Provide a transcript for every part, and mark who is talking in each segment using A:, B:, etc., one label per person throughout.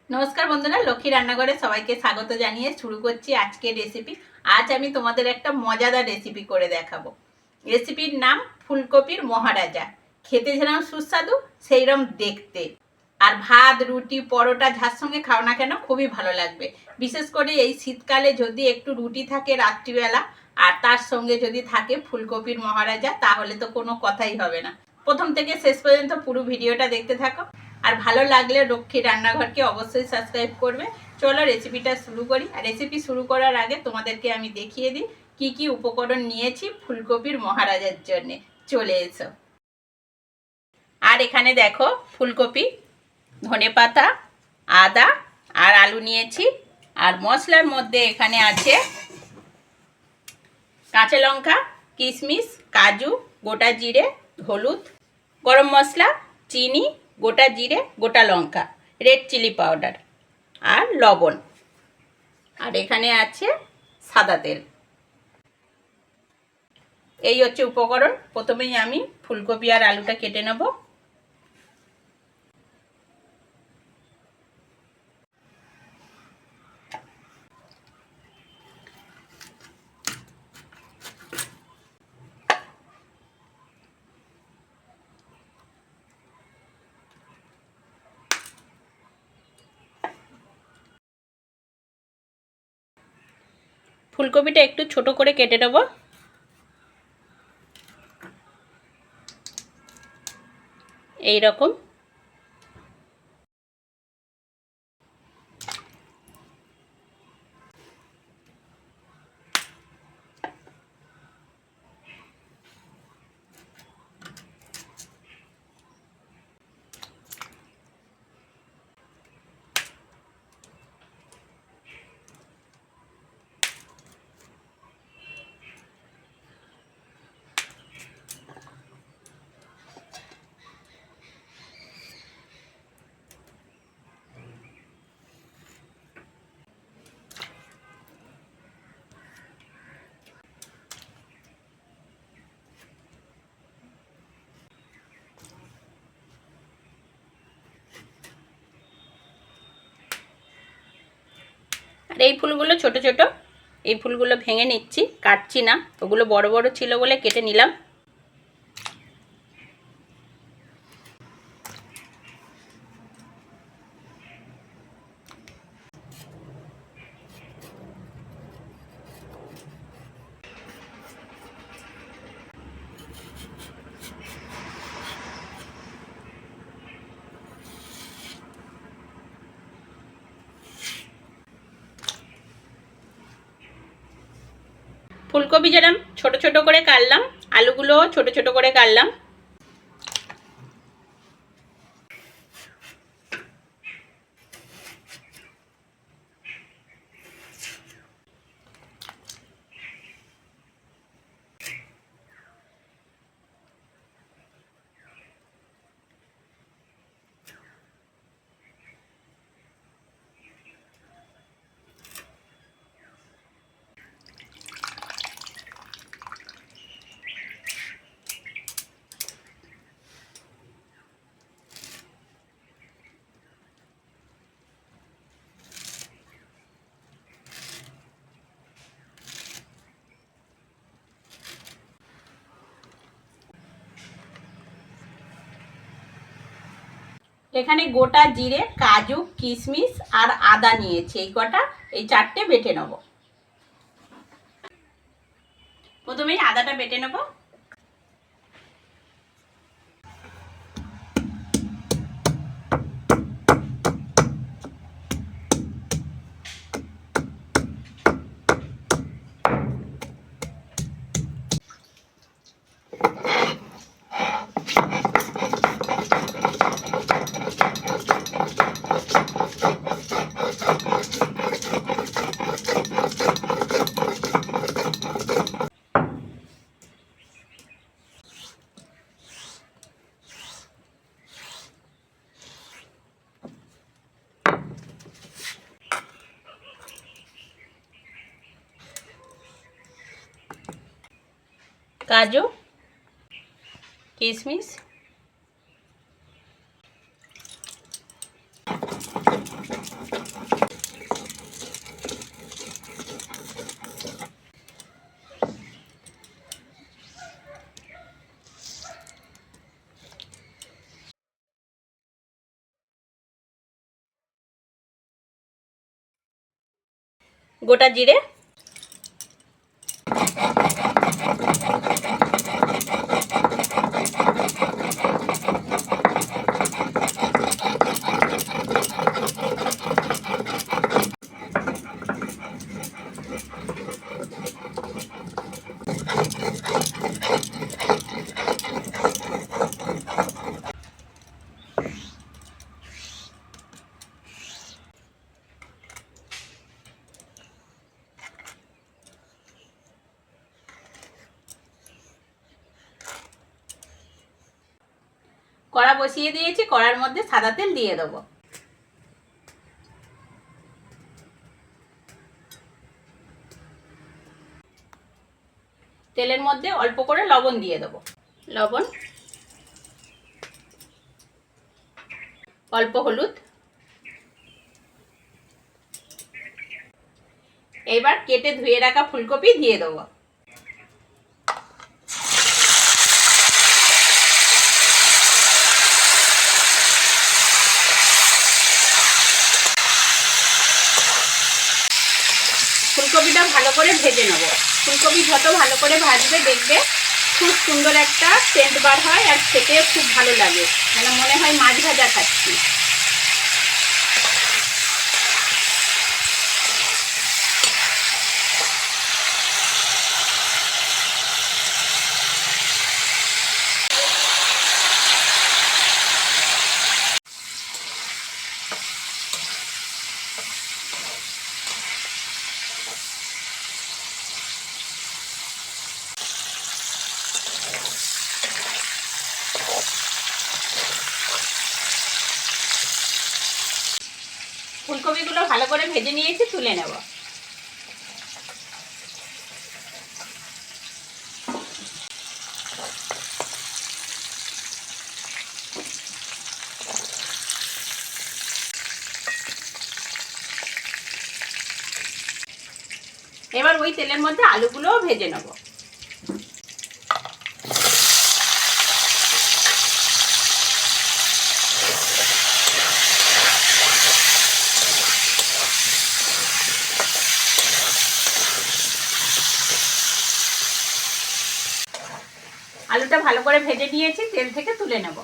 A: नमस्कार बंधुरा लक्ष्मी रान्नाघरे सबाइके स्वागत जानिए शुरू करছি আজকের রেসিপি। आज আমি তোমাদের একটা মজাদার রেসিপি করে দেখাবো। রেসিপির নাম ফুলকপির মহারাজা। খেতে যেরকম সুস্বাদু সেইরকম দেখতে, আর ভাত রুটি পরোটা যার সঙ্গে খাও না কেন খুবই ভালো লাগবে। বিশেষ করে এই শীতকালে যদি একটু রুটি থাকে রাত্রিবেলা আর তার সঙ্গে যদি থাকে ফুলকপির মহারাজা, তাহলে তো কোনো কথাই হবে না। প্রথম থেকে শেষ পর্যন্ত পুরো ভিডিওটা দেখতে থাকো, আর ভালো লাগলে লক্ষ্মী রান্নাঘরকে অবশ্যই সাবস্ক্রাইব করবে। চলো রেসিপিটা শুরু করি। আর রেসিপি শুরু করার আগে তোমাদেরকে আমি দেখিয়ে দিই কি কি উপকরণ নিয়েছি ফুলকপির মহারাজার জন্য। চলে এসো। আর এখানে দেখো ফুলকপি, ধনেপাতা, আদা আর আলু নিয়েছি। আর মশলার মধ্যে এখানে আছে কাঁচা লঙ্কা, কিশমিশ, কাজু, গোটা জিরে, হলুদ, গরম মশলা, চিনি, গোটা জিরে, গোটা লঙ্কা, রেড চিলি পাউডার আর লবণ। আর এখানে আছে সাদা তেল। এই হচ্ছে উপকরণ। প্রথমেই আমি ফুলকপি আর আলুটা কেটে নেব। ফুলকপিটা একটু ছোট করে কেটে নেব। এই রকম। আর এই ফুলগুলো ছোট ছোট, এই ফুলগুলো ভেঙে নিচ্ছি, কাটছি না। ওগুলো বড় বড় ছিল বলে কেটে নিলাম। ফুলকপি যেরকম ছোট ছোট করে কাটলাম, আলুগুলো ছোট ছোট করে কাটলাম। এখানে গোটা জিরে, কাজু, কিশমিশ আর আদা নিয়েছি। এই কটা, এই চারটে বেটে নেব। প্রথমেই আদাটা বেটে নেব। কাজু, কিশমিশ, গোটা জিরে, কড়া বসিয়ে দিয়েছি, কড়ার মধ্যে সাদা তেল দিয়ে দেবো। তেলের মধ্যে অল্প করে লবণ দিয়ে দেবো। লবণ, অল্প হলুদ, এবার কেটে ধুয়ে রাখা ফুলকপি দিয়ে দেবো। ফুলকপিটা ভালো করে ভেজে নেব। ফুলকপি যত ভালো করে ভাজবে দেখবে খুব সুন্দর একটা সেন্ট বার হয়, আর খেতে খুব ভালো লাগে, মানে মনে হয় মাছ ভাজা খাচ্ছি। ফুলকপিগুলো ভালো করে ভেজে নিয়েছি, তুলে নেব। এবার ওই তেলের মধ্যে আলুগুলোও ভেজে নেব। আলুটা ভালো করে ভেজে নিয়েছি, তেল থেকে তুলে নেব।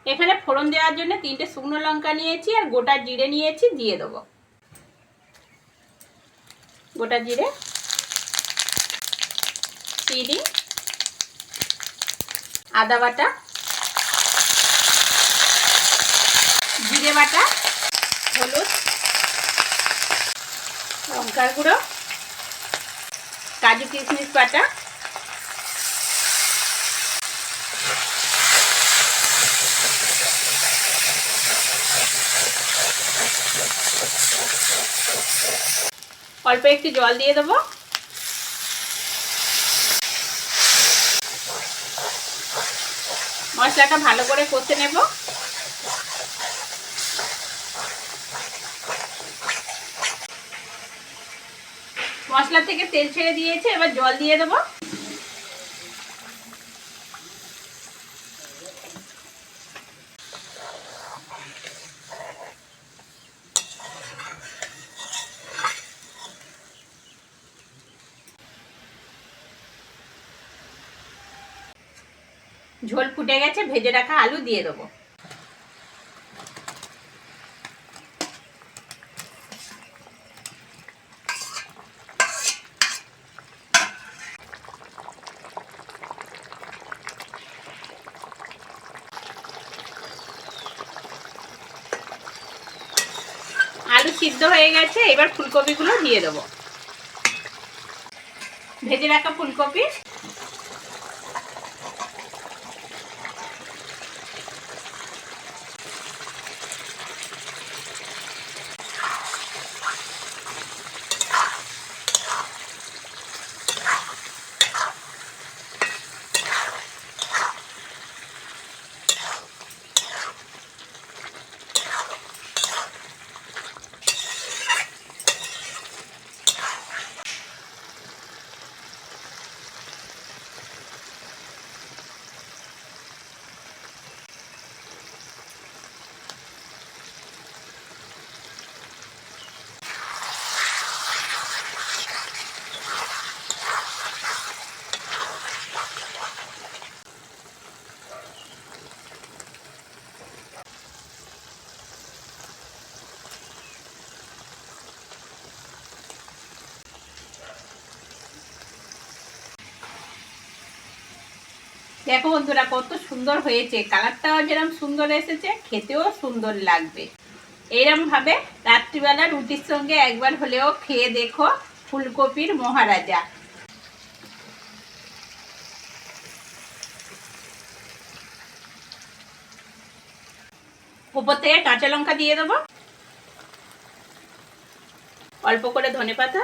A: এখানে ফোড়ন দেওয়ার জন্য 3টে শুকনো লঙ্কা নিয়েছি আর গোটা জিরে নিয়েছি, দিয়ে দেবো। গোটা জিরে, চিনি, আদা বাটা, জিরে বাটা, হলুদ, লঙ্কার গুঁড়ো, কাজু কিশমিশ বাটা, অল্প একটু জল দিয়ে দেবো। মশলাটা ভালো করে কষে নেব। মশলা থেকে তেল ছেড়ে দিয়েছে, এবার জল দিয়ে দেবো। ঝোল ফুটে গেছে, ভেজে রাখা আলু দিয়ে দেবো। আলু সিদ্ধ হয়ে গেছে, এবার ফুলকপিগুলো দিয়ে দেবো। ভেজে রাখা ফুলকপি, দেখো বন্ধুরা কত সুন্দর হয়েছে, কালারটাও যেরকম সুন্দর এসেছে, খেতেও সুন্দর লাগবে। এরকম ভাবে রাত্রিবেলা রুটির সঙ্গে একবার হলেও খেয়ে দেখো ফুলকপির মহারাজা। উপর থেকে কাঁচা লঙ্কা দিয়ে দেবো, অল্প করে ধনেপাতা,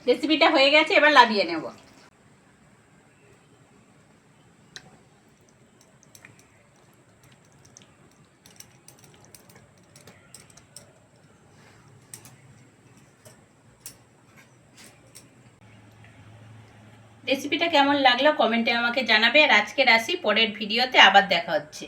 A: রেসিপিটা হয়ে গেছে, এবার নামিয়ে নেব। রেসিপিটা কেমন লাগলো কমেন্টে আমাকে জানাবে। আর আজকের আসি, পরের ভিডিওতে আবার দেখা হচ্ছে।